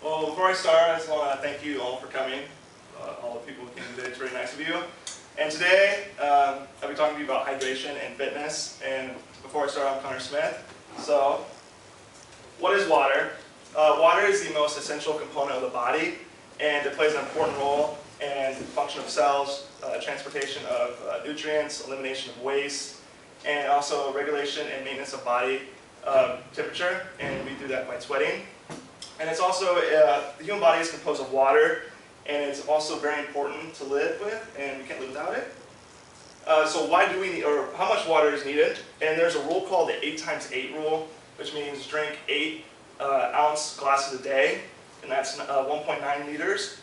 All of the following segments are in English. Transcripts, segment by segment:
Well, before I start, I just want to thank you all for coming. All the people who came today, it's very nice of you. And today, I'll be talking to you about hydration and fitness. And before I start, I'm Connor Smith. So, what is water? Water is the most essential component of the body, and it plays an important role in the function of cells, transportation of nutrients, elimination of waste, and also regulation and maintenance of body temperature, and we do that by sweating. And it's also, the human body is composed of water, and it's also very important to live with, and we can't live without it. So why do we need, or how much water is needed? And there's a rule called the 8 × 8 rule, which means drink 8 ounce glasses a day, and that's 1.9 liters.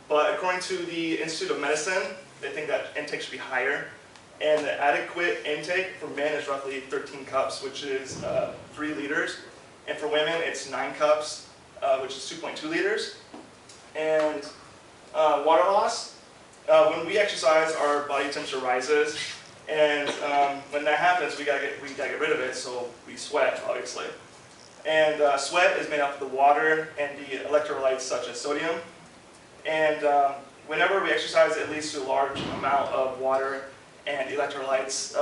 But according to the Institute of Medicine, they think that intake should be higher. And the adequate intake for men is roughly 13 cups, which is 3 liters. And for women, it's 9 cups, which is 2.2 liters. And water loss, when we exercise, our body temperature rises. And when that happens, we gotta get rid of it, so we sweat, obviously. And sweat is made up of the water and the electrolytes such as sodium. And whenever we exercise, it leads to a large amount of water and electrolytes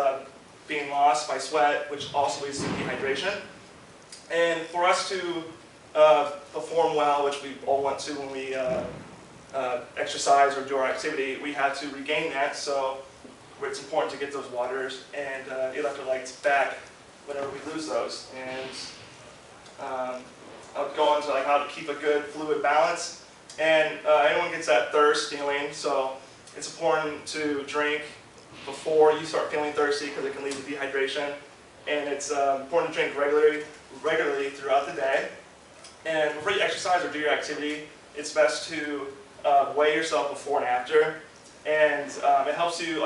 being lost by sweat, which also leads to dehydration. And for us to perform well, which we all want to when we exercise or do our activity, we have to regain that. So it's important to get those waters and electrolytes back whenever we lose those. And I'll go into like how to keep a good fluid balance. And anyone gets that thirst feeling, so it's important to drink before you start feeling thirsty because it can lead to dehydration. And it's important to drink regularly throughout the day. And before you exercise or do your activity, it's best to weigh yourself before and after. And it helps you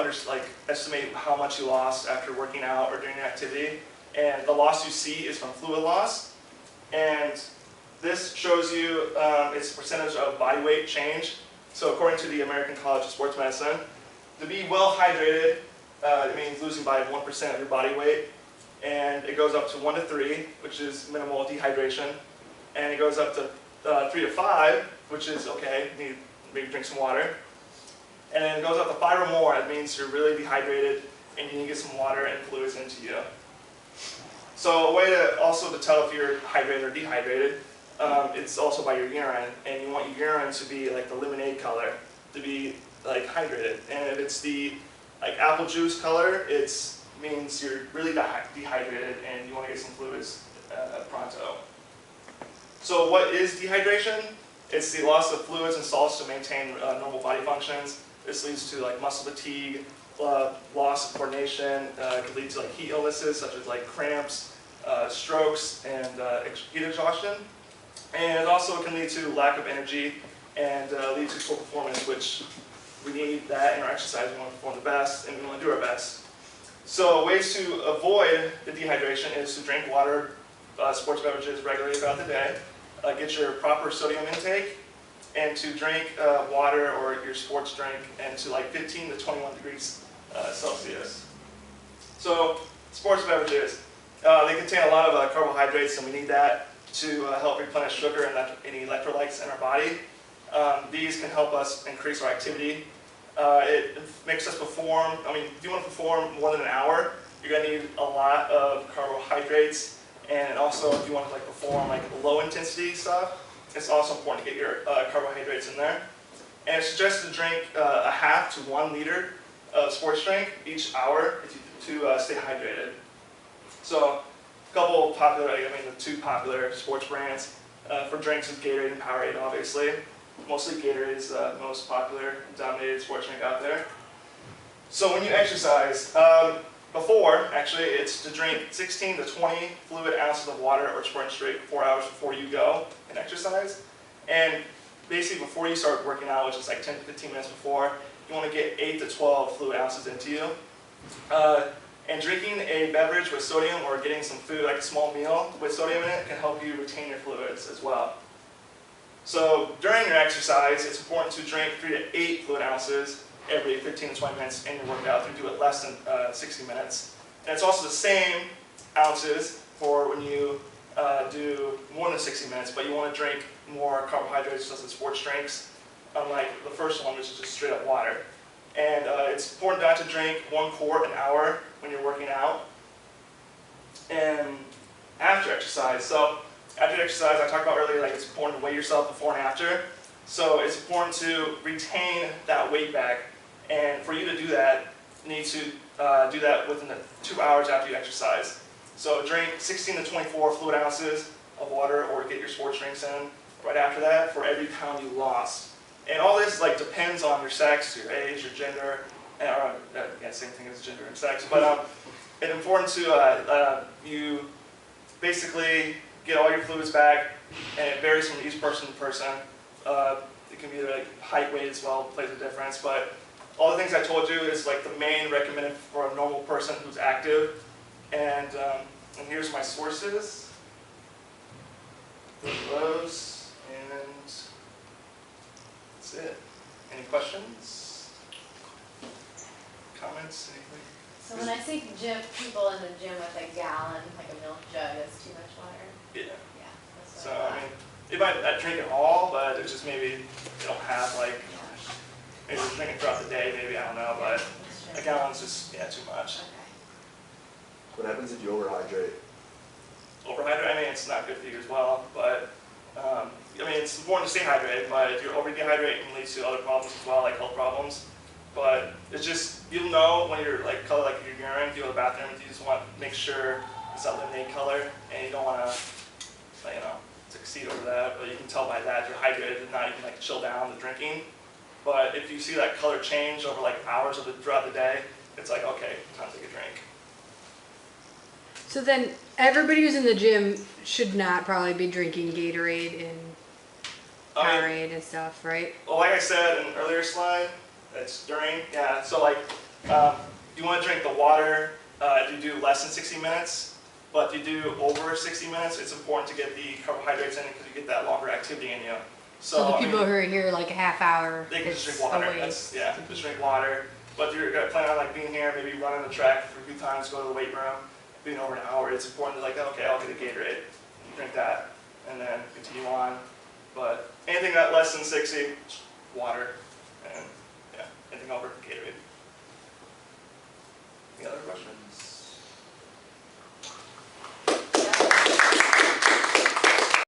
estimate how much you lost after working out or doing your activity. And the loss you see is from fluid loss. And this shows you its percentage of body weight change. So according to the American College of Sports Medicine, to be well hydrated, it means losing by 1% of your body weight. And it goes up to 1 to 3, which is minimal dehydration. And it goes up to 3 to 5, which is okay, you need maybe drink some water. And then it goes up to 5 or more, it means you're really dehydrated and you need to get some water and fluids into you. So a way to tell if you're hydrated or dehydrated, it's also by your urine, and you want your urine to be like the lemonade color, to be like hydrated. And if it's the like apple juice color, it means you're really dehydrated and you want to get some fluids pronto. So what is dehydration? It's the loss of fluids and salts to maintain normal body functions. This leads to like muscle fatigue, loss of coordination. It can lead to like heat illnesses such as like cramps, strokes, and heat exhaustion. And it also can lead to lack of energy and lead to poor performance, which we need that in our exercise. We want to perform the best and we want to do our best. So ways to avoid the dehydration is to drink water, sports beverages regularly throughout the day, get your proper sodium intake, and to drink water or your sports drink into like 15 to 21 degrees Celsius. So sports beverages, they contain a lot of carbohydrates, and we need that to help replenish sugar and any electrolytes in our body. These can help us increase our activity. It makes us perform, if you want to perform more than an hour, you're going to need a lot of carbohydrates. And also, if you want to perform low intensity stuff, it's also important to get your carbohydrates in there. And it's suggested to drink a half to 1 liter of sports drink each hour to stay hydrated. So a couple popular, the 2 popular sports brands for drinks is Gatorade and Powerade, obviously. Mostly Gatorade is the most popular dominated sports drink out there. So when you exercise, it's to drink 16 to 20 fluid ounces of water or sports drink 4 hours before you go and exercise. And basically before you start working out, which is like 10 to 15 minutes before, you want to get 8 to 12 fluid ounces into you. And drinking a beverage with sodium or getting some food, like a small meal with sodium in it, can help you retain your fluids as well. So during your exercise, it's important to drink 3 to 8 fluid ounces every 15 to 20 minutes in your workout. You do it less than 60 minutes. And it's also the same ounces for when you do more than 60 minutes, but you want to drink more carbohydrates such as sports drinks, unlike the first one, which is just straight up water. And it's important not to drink 1 quart an hour when you're working out. And after exercise, so after exercise, I talked about earlier, like it's important to weigh yourself before and after. So it's important to retain that weight back. And for you to do that, you need to do that within the 2 hours after you exercise. So drink 16 to 24 fluid ounces of water, or get your sports drinks in right after that for every pound you lost. And all this like depends on your sex, your age, your gender, and yeah, same thing as gender and sex. But it's important to you basically get all your fluids back, and it varies from each person to person. It can be like height, weight as well plays a difference, but all the things I told you is like the main recommended for a normal person who's active. And here's my sources. Those, and that's it. Any questions? Comments? Anything? So when I see people in the gym with a gallon, like a milk jug, that's too much water? Yeah. Yeah. That's So, what I I mean, they might not drink it all, but it's just maybe they don't have like, thought. maybe they're drinking throughout the day, maybe, I don't know, but Yeah, a gallon's just, yeah, too much. okay. What happens if you overhydrate? Overhydrate, I mean, it's not good for you as well, but, I mean, it's important to stay hydrated, but if you're over-dehydrated, it can lead to other problems as well, like health problems. But it's just, you'll know when you're like color, like your urine, if you go to the bathroom, you just want to make sure it's that lemonade color, and you don't want to, you know, exceed over that. But you can tell by that if you're hydrated, and not even like chill down the drinking. But if you see that color change over like hours throughout the day, it's like, okay, time to take a drink. So then everybody who's in the gym should not probably be drinking Gatorade and I mean, Powerade and stuff, right? well, like I said in an earlier slide, it's during, yeah, so like, you want to drink the water if you do less than 60 minutes, but if you do over 60 minutes, it's important to get the carbohydrates in because you get that longer activity in you. So the I people mean, who are here like a half hour, they can it's just drink water. a That's, waste. yeah, just drink water. But if you're planning on like being here, maybe running the track for a few times, go to the weight room, being over an hour, it's important to like, okay, I'll get a Gatorade, drink that, and then continue on. But anything that less than 60, water, and yeah, anything over Gatorade. Any other questions?